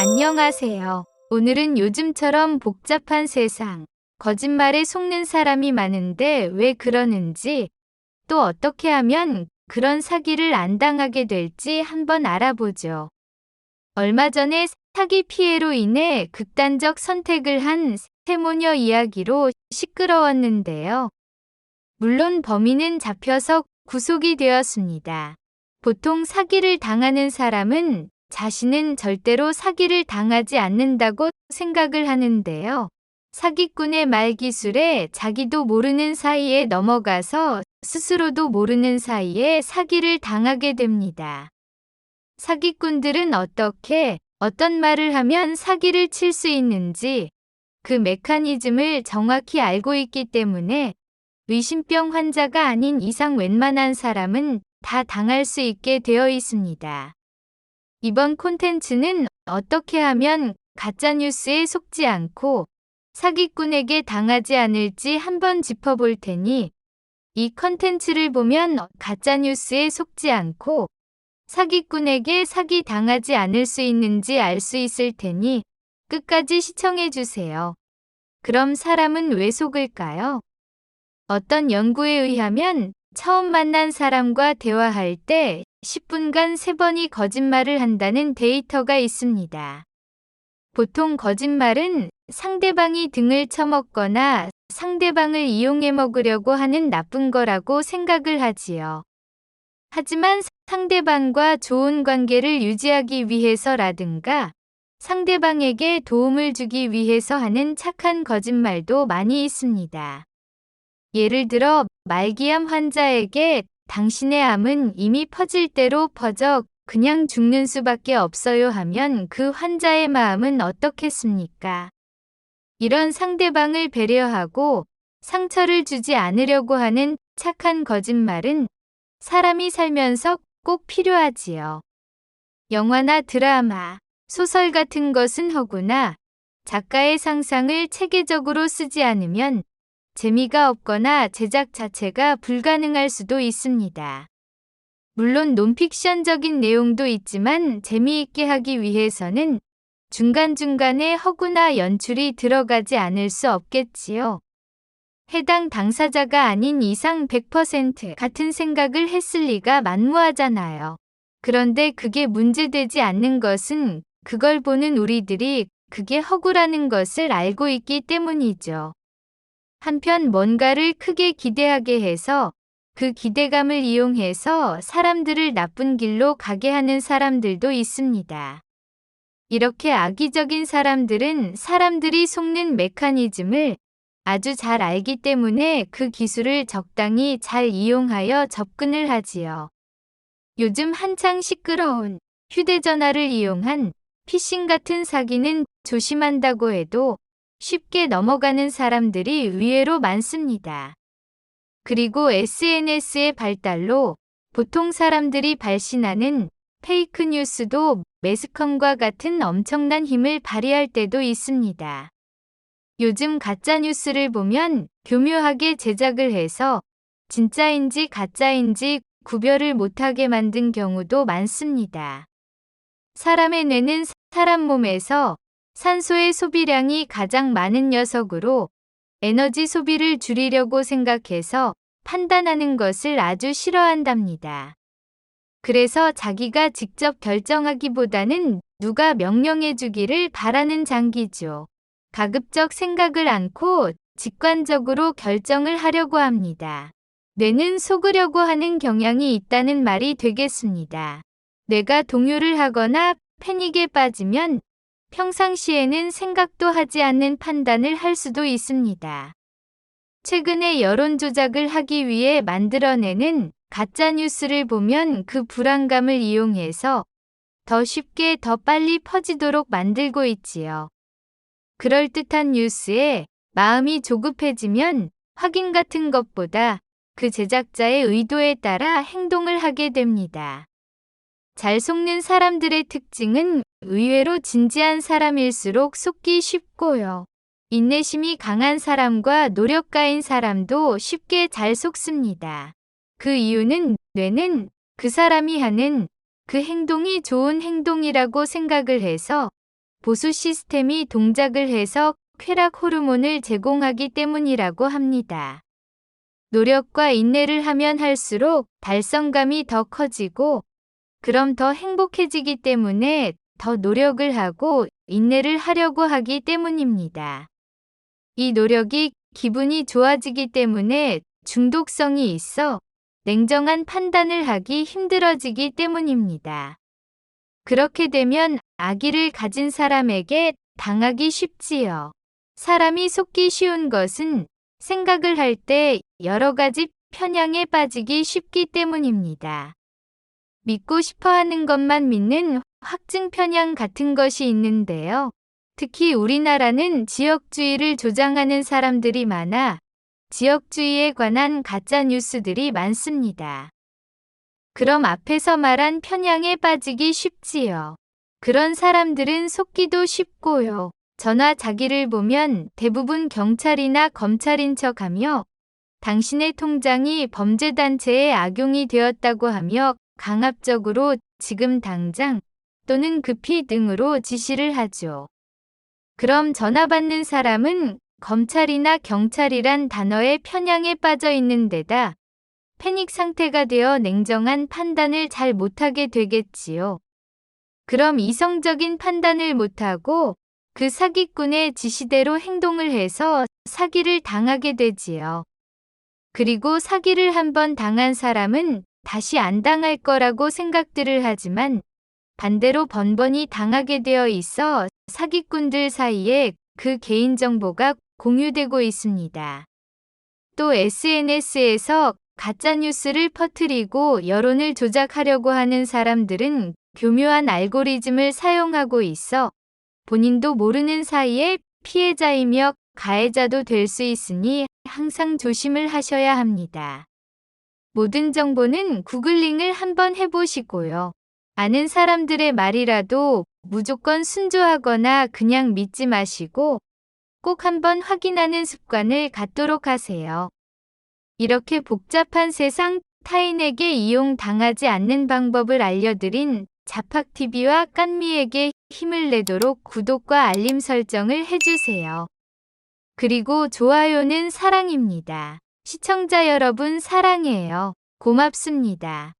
안녕하세요. 오늘은 요즘처럼 복잡한 세상, 거짓말에 속는 사람이 많은데 왜 그러는지, 또 어떻게 하면 그런 사기를 안 당하게 될지 한번 알아보죠. 얼마 전에 사기 피해로 인해 극단적 선택을 한 세모녀 이야기로 시끄러웠는데요. 물론 범인은 잡혀서 구속이 되었습니다. 보통 사기를 당하는 사람은 자신은 절대로 사기를 당하지 않는다고 생각을 하는데요. 사기꾼의 말 기술에 자기도 모르는 사이에 넘어가서 스스로도 모르는 사이에 사기를 당하게 됩니다. 사기꾼들은 어떤 말을 하면 사기를 칠 수 있는지 그 메커니즘을 정확히 알고 있기 때문에 의심병 환자가 아닌 이상 웬만한 사람은 다 당할 수 있게 되어 있습니다. 이번 콘텐츠는 어떻게 하면 가짜뉴스에 속지 않고 사기꾼에게 당하지 않을지 한번 짚어볼 테니 이 콘텐츠를 보면 가짜뉴스에 속지 않고 사기꾼에게 사기 당하지 않을 수 있는지 알 수 있을 테니 끝까지 시청해 주세요. 그럼 사람은 왜 속을까요? 어떤 연구에 의하면 처음 만난 사람과 대화할 때 10분간 3번이 거짓말을 한다는 데이터가 있습니다. 보통 거짓말은 상대방이 등을 쳐먹거나 상대방을 이용해 먹으려고 하는 나쁜 거라고 생각을 하지요. 하지만 상대방과 좋은 관계를 유지하기 위해서라든가 상대방에게 도움을 주기 위해서 하는 착한 거짓말도 많이 있습니다. 예를 들어 말기암 환자에게 당신의 암은 이미 퍼질 대로 퍼져 그냥 죽는 수밖에 없어요 하면 그 환자의 마음은 어떻겠습니까? 이런 상대방을 배려하고 상처를 주지 않으려고 하는 착한 거짓말은 사람이 살면서 꼭 필요하지요. 영화나 드라마, 소설 같은 것은 허구나 작가의 상상을 체계적으로 쓰지 않으면 재미가 없거나 제작 자체가 불가능할 수도 있습니다. 물론 논픽션적인 내용도 있지만 재미있게 하기 위해서는 중간중간에 허구나 연출이 들어가지 않을 수 없겠지요. 해당 당사자가 아닌 이상 100% 같은 생각을 했을 리가 만무하잖아요. 그런데 그게 문제되지 않는 것은 그걸 보는 우리들이 그게 허구라는 것을 알고 있기 때문이죠. 한편 뭔가를 크게 기대하게 해서 그 기대감을 이용해서 사람들을 나쁜 길로 가게 하는 사람들도 있습니다. 이렇게 악의적인 사람들은 사람들이 속는 메커니즘을 아주 잘 알기 때문에 그 기술을 적당히 잘 이용하여 접근을 하지요. 요즘 한창 시끄러운 휴대전화를 이용한 피싱 같은 사기는 조심한다고 해도 쉽게 넘어가는 사람들이 의외로 많습니다. 그리고 SNS의 발달로 보통 사람들이 발신하는 페이크 뉴스도 매스컴과 같은 엄청난 힘을 발휘할 때도 있습니다. 요즘 가짜 뉴스를 보면 교묘하게 제작을 해서 진짜인지 가짜인지 구별을 못하게 만든 경우도 많습니다. 사람의 뇌는 사람 몸에서 산소의 소비량이 가장 많은 녀석으로 에너지 소비를 줄이려고 생각해서 판단하는 것을 아주 싫어한답니다. 그래서 자기가 직접 결정하기보다는 누가 명령해 주기를 바라는 장기죠. 가급적 생각을 않고 직관적으로 결정을 하려고 합니다. 뇌는 속으려고 하는 경향이 있다는 말이 되겠습니다. 뇌가 동요를 하거나 패닉에 빠지면 평상시에는 생각도 하지 않는 판단을 할 수도 있습니다. 최근에 여론 조작을 하기 위해 만들어내는 가짜 뉴스를 보면 그 불안감을 이용해서 더 쉽게 더 빨리 퍼지도록 만들고 있지요. 그럴듯한 뉴스에 마음이 조급해지면 확인 같은 것보다 그 제작자의 의도에 따라 행동을 하게 됩니다. 잘 속는 사람들의 특징은 의외로 진지한 사람일수록 속기 쉽고요. 인내심이 강한 사람과 노력가인 사람도 쉽게 잘 속습니다. 그 이유는 뇌는 그 사람이 하는 그 행동이 좋은 행동이라고 생각을 해서 보수 시스템이 동작을 해서 쾌락 호르몬을 제공하기 때문이라고 합니다. 노력과 인내를 하면 할수록 달성감이 더 커지고 그럼 더 행복해지기 때문에 더 노력을 하고 인내를 하려고 하기 때문입니다. 이 노력이 기분이 좋아지기 때문에 중독성이 있어 냉정한 판단을 하기 힘들어지기 때문입니다. 그렇게 되면 악의를 가진 사람에게 당하기 쉽지요. 사람이 속기 쉬운 것은 생각을 할 때 여러 가지 편향에 빠지기 쉽기 때문입니다. 믿고 싶어 하는 것만 믿는 확증 편향 같은 것이 있는데요. 특히 우리나라는 지역주의를 조장하는 사람들이 많아 지역주의에 관한 가짜 뉴스들이 많습니다. 그럼 앞에서 말한 편향에 빠지기 쉽지요. 그런 사람들은 속기도 쉽고요. 저나 자기를 보면 대부분 경찰이나 검찰인 척하며 당신의 통장이 범죄단체에 악용이 되었다고 하며 강압적으로 지금 당장 또는 급히 등으로 지시를 하죠. 그럼 전화 받는 사람은 검찰이나 경찰이란 단어의 편향에 빠져 있는 데다 패닉 상태가 되어 냉정한 판단을 잘 못하게 되겠지요. 그럼 이성적인 판단을 못하고 그 사기꾼의 지시대로 행동을 해서 사기를 당하게 되지요. 그리고 사기를 한번 당한 사람은 다시 안 당할 거라고 생각들을 하지만 반대로 번번이 당하게 되어 있어 사기꾼들 사이에 그 개인정보가 공유되고 있습니다. 또 SNS에서 가짜뉴스를 퍼뜨리고 여론을 조작하려고 하는 사람들은 교묘한 알고리즘을 사용하고 있어 본인도 모르는 사이에 피해자이며 가해자도 될 수 있으니 항상 조심을 하셔야 합니다. 모든 정보는 구글링을 한번 해보시고요. 아는 사람들의 말이라도 무조건 순조하거나 그냥 믿지 마시고 꼭 한번 확인하는 습관을 갖도록 하세요. 이렇게 복잡한 세상 타인에게 이용당하지 않는 방법을 알려드린 자팍TV와 깐미에게 힘을 내도록 구독과 알림 설정을 해주세요. 그리고 좋아요는 사랑입니다. 시청자 여러분 사랑해요. 고맙습니다.